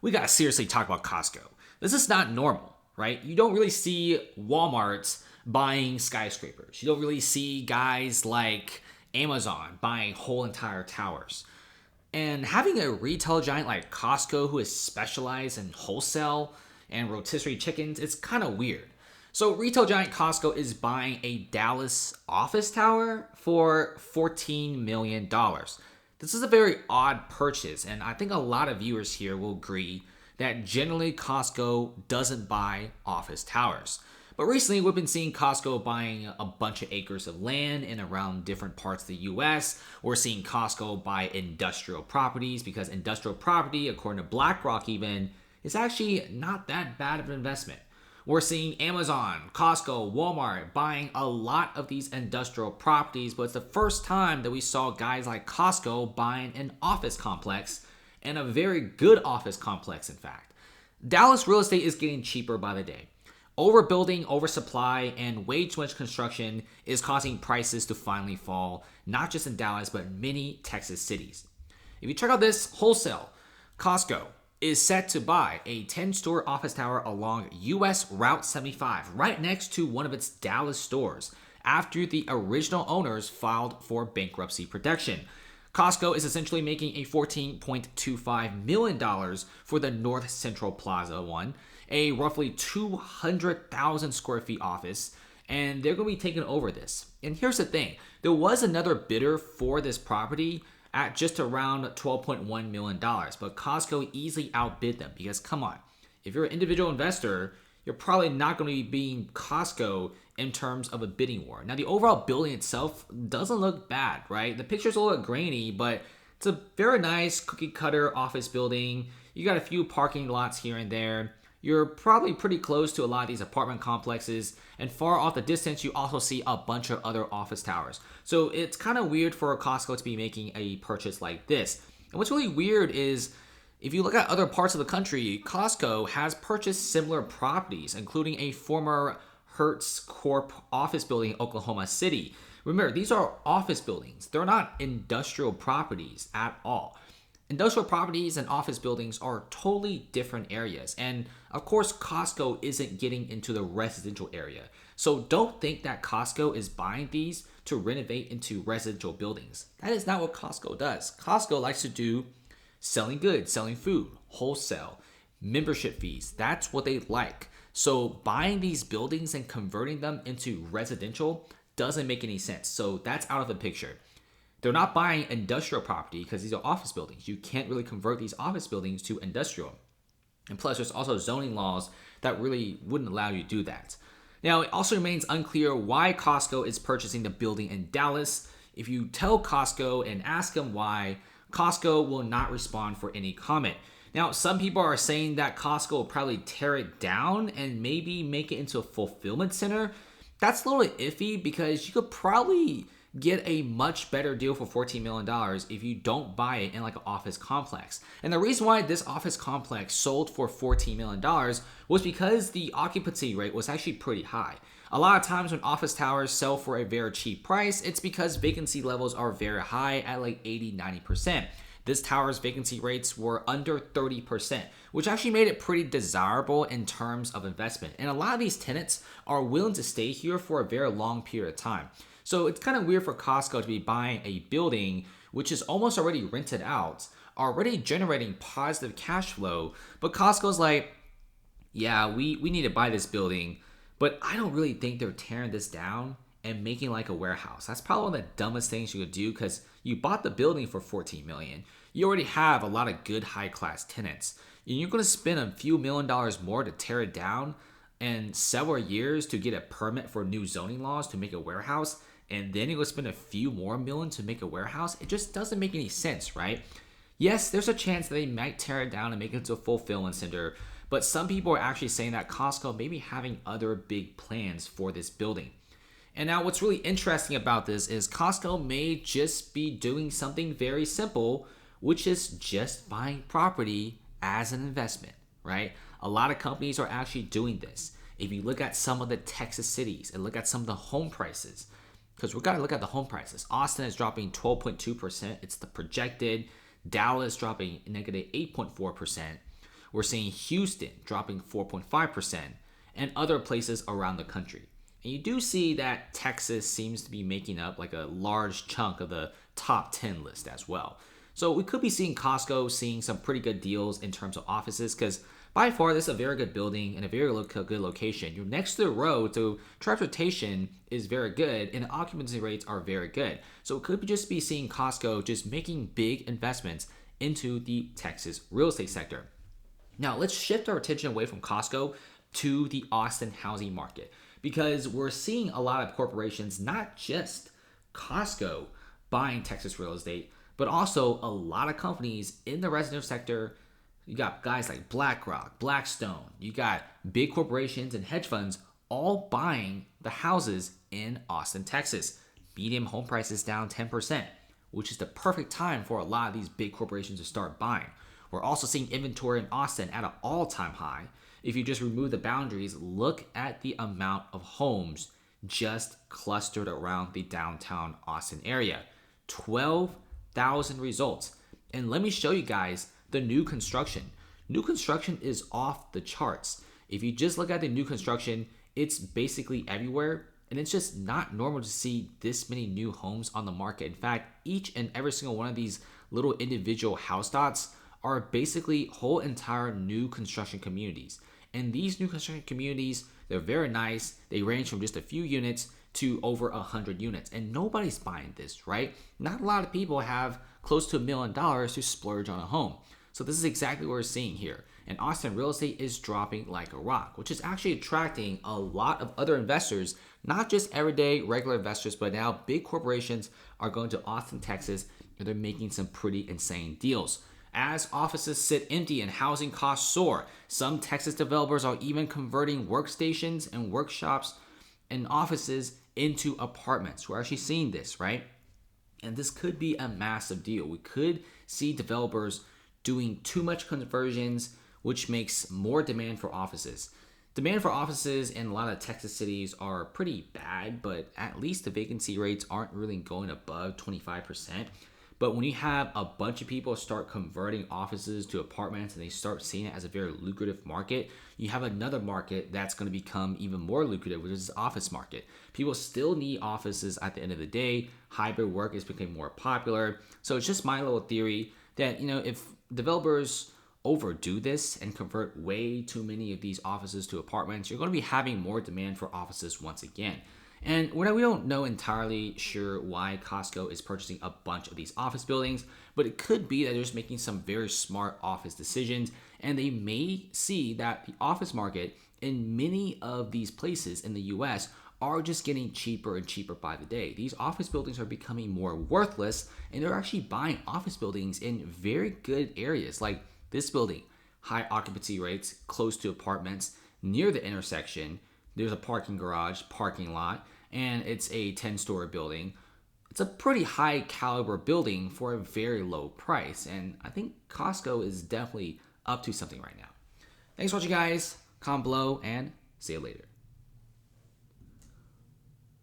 we gotta seriously talk about Costco. This is not normal, right? You don't really see Walmart's buying skyscrapers. You don't really see guys like Amazon buying whole entire towers. And having a retail giant like Costco who is specialized in wholesale and rotisserie chickens, it's kind of weird. So retail giant Costco is buying a Dallas office tower for $14 million. This is a very odd purchase, and I think a lot of viewers here will agree that generally Costco doesn't buy office towers. But recently we've been seeing Costco buying a bunch of acres of land in around different parts of the US. We're seeing Costco buy industrial properties because industrial property, according to BlackRock even, is actually not that bad of an investment. We're seeing Amazon, Costco, Walmart buying a lot of these industrial properties, but it's the first time that we saw guys like Costco buying an office complex, and a very good office complex, in fact. Dallas real estate is getting cheaper by the day. Overbuilding, oversupply, and way too much construction is causing prices to finally fall, not just in Dallas, but in many Texas cities. If you check out this wholesale, Costco is set to buy a 10-store office tower along US Route 75, right next to one of its Dallas stores, after the original owners filed for bankruptcy protection. Costco is essentially making a $14.25 million for the North Central Plaza one, a roughly 200,000 square feet office, and they're going to be taking over this. And here's the thing, there was another bidder for this property at just around $12.1 million, but Costco easily outbid them because, come on, if you're an individual investor, you're probably not going to be beating Costco in terms of a bidding war. Now, the overall building itself doesn't look bad, right? The picture's a little grainy, but it's a very nice cookie cutter office building. You got a few parking lots here and there. You're probably pretty close to a lot of these apartment complexes, and far off the distance, you also see a bunch of other office towers. So it's kind of weird for Costco to be making a purchase like this. And what's really weird is, if you look at other parts of the country, Costco has purchased similar properties, including a former Hertz Corp office building in Oklahoma City. Remember, these are office buildings. They're not industrial properties at all. Industrial properties and office buildings are totally different areas. And of course, Costco isn't getting into the residential area. So don't think that Costco is buying these to renovate into residential buildings. That is not what Costco does. Costco likes to do selling goods, selling food, wholesale, membership fees. That's what they like. So buying these buildings and converting them into residential doesn't make any sense. So that's out of the picture. They're not buying industrial property because these are office buildings. You can't really convert these office buildings to industrial. And plus, there's also zoning laws that really wouldn't allow you to do that. Now, it also remains unclear why Costco is purchasing the building in Dallas. If you tell Costco and ask them why, Costco will not respond for any comment. Now, some people are saying that Costco will probably tear it down and maybe make it into a fulfillment center. That's a little iffy because you could probably get a much better deal for $14 million if you don't buy it in like an office complex. And the reason why this office complex sold for $14 million was because the occupancy rate was actually pretty high. A lot of times when office towers sell for a very cheap price, it's because vacancy levels are very high at like 80-90%. This tower's vacancy rates were under 30%, which actually made it pretty desirable in terms of investment. And a lot of these tenants are willing to stay here for a very long period of time. So it's kind of weird for Costco to be buying a building which is almost already rented out, already generating positive cash flow, but Costco's like, yeah, we need to buy this building, but I don't really think they're tearing this down and making like a warehouse. That's probably one of the dumbest things you could do because you bought the building for $14 million. You already have a lot of good high-class tenants. And you're going to spend a few $1 million more to tear it down and several years to get a permit for new zoning laws to make a warehouse, and then you're going to spend a few more million to make a warehouse. It just doesn't make any sense, right? Yes, there's a chance that they might tear it down and make it into a fulfillment center, but some people are actually saying that Costco may be having other big plans for this building. And now what's really interesting about this is Costco may just be doing something very simple, which is just buying property as an investment, right? A lot of companies are actually doing this. If you look at some of the Texas cities and look at some of the home prices, because we've got to look at the home prices. Austin is dropping 12.2%. It's the projected. Dallas dropping negative 8.4%. We're seeing Houston dropping 4.5% and other places around the country. And you do see that Texas seems to be making up like a large chunk of the top 10 list as well. So we could be seeing Costco seeing some pretty good deals in terms of offices because by far this is a very good building and a very good location. You're next to the road, so transportation is very good and occupancy rates are very good. So it could just be seeing Costco just making big investments into the Texas real estate sector. Now let's shift our attention away from Costco to the Austin housing market because we're seeing a lot of corporations, not just Costco, buying Texas real estate, but also a lot of companies in the residential sector. You got guys like BlackRock, Blackstone, you got big corporations and hedge funds all buying the houses in Austin, Texas. Median home prices down 10%, which is the perfect time for a lot of these big corporations to start buying. We're also seeing inventory in Austin at an all-time high. If you just remove the boundaries, look at the amount of homes just clustered around the downtown Austin area. 12,000 results. And let me show you guys the new construction. New construction is off the charts. If you just look at the new construction, it's basically everywhere. And it's just not normal to see this many new homes on the market. In fact, each and every single one of these little individual house dots are basically whole entire new construction communities. And these new construction communities, they're very nice. They range from just a few units to over 100 units. And nobody's buying this, right? Not a lot of people have close to $1 million to splurge on a home. So this is exactly what we're seeing here. And Austin real estate is dropping like a rock, which is actually attracting a lot of other investors, not just everyday regular investors, but now big corporations are going to Austin, Texas, and they're making some pretty insane deals. As offices sit empty and housing costs soar, some Texas developers are even converting workstations and workshops and offices into apartments. We're actually seeing this, right? And this could be a massive deal. We could see developers doing too much conversions, which makes more demand for offices. Demand for offices in a lot of Texas cities are pretty bad, but at least the vacancy rates aren't really going above 25%. But when you have a bunch of people start converting offices to apartments and they start seeing it as a very lucrative market, you have another market that's going to become even more lucrative, which is the office market. People still need offices at the end of the day. Hybrid work is becoming more popular. So it's just my little theory that, if developers overdo this and convert way too many of these offices to apartments, you're going to be having more demand for offices once again. And we don't know entirely sure why Costco is purchasing a bunch of these office buildings, but it could be that they're just making some very smart office decisions, and they may see that the office market in many of these places in the US are just getting cheaper and cheaper by the day. These office buildings are becoming more worthless, and they're actually buying office buildings in very good areas, like this building, high occupancy rates, close to apartments, near the intersection. There's a parking garage, parking lot, and it's a 10-story building. It's a pretty high caliber building for a very low price, and I think Costco is definitely up to something right now. Thanks for watching, guys. Comment below, and see you later.